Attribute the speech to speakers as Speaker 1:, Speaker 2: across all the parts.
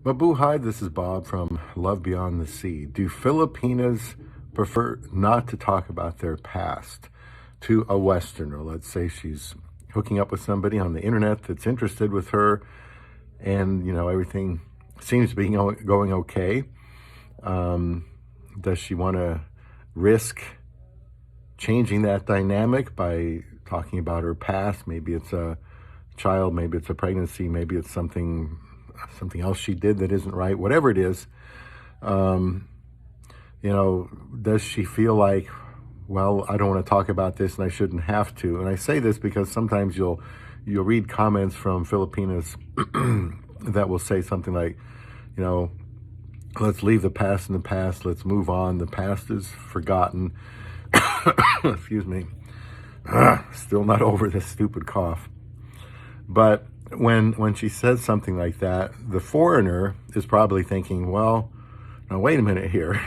Speaker 1: Mabuhay, this is Bob from Love Beyond the Sea. Do Filipinas prefer not to talk about their past to a Westerner? Let's say she's hooking up with somebody on the internet that's interested with her, and everything seems to be going okay. Does she want to risk changing that dynamic by talking about her past? Maybe it's a child, maybe it's a pregnancy, maybe it's something else she did that isn't right. Whatever it is, does she feel like, well, I don't want to talk about this and I shouldn't have to? And I say this because sometimes you'll read comments from Filipinas that will say something like, let's leave the past in the past, let's move on, the past is forgotten. Excuse me. Still not over this stupid cough. But when she says something like that, the foreigner is probably thinking, well, now wait a minute here.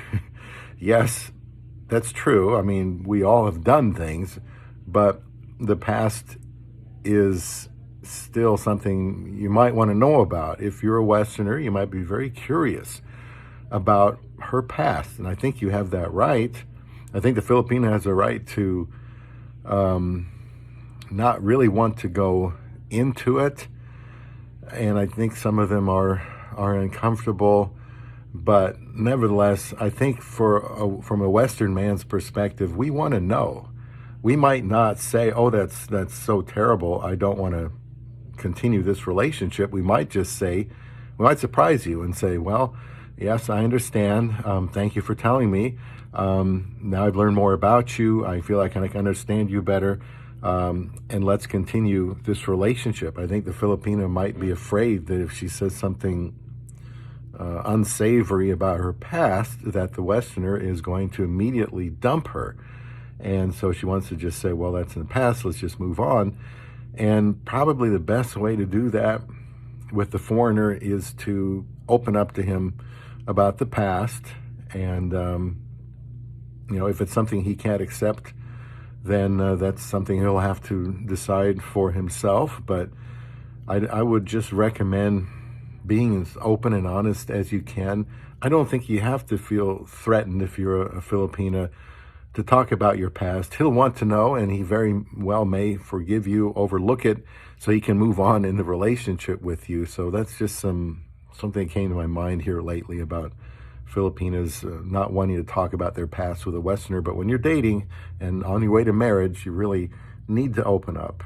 Speaker 1: Yes, that's true. I mean, we all have done things, but the past is still something you might want to know about. If you're a Westerner, you might be very curious about her past, and I think you have that right. I think the Filipina has a right to not really want to go into it, and I think some of them are uncomfortable. But nevertheless, I think from a Western man's perspective, we want to know. We might not say, "Oh, that's so terrible, I don't want to continue this relationship." We might just say, we might surprise you and say, "Well, yes, I understand. Thank you for telling me. Now I've learned more about you. I feel like I can understand you better. And let's continue this relationship." I think the Filipina might be afraid that if she says something unsavory about her past, that the Westerner is going to immediately dump her. And so she wants to just say, well, that's in the past, let's just move on. And probably the best way to do that with the foreigner is to open up to him about the past. And, if it's something he can't accept, then that's something he'll have to decide for himself. But I would just recommend being as open and honest as you can. I don't think you have to feel threatened if you're a Filipina to talk about your past. He'll want to know, and he very well may forgive you, overlook it, so he can move on in the relationship with you. So that's just something that came to my mind here lately about Filipinas not wanting to talk about their past with a Westerner. But when you're dating and on your way to marriage, you really need to open up.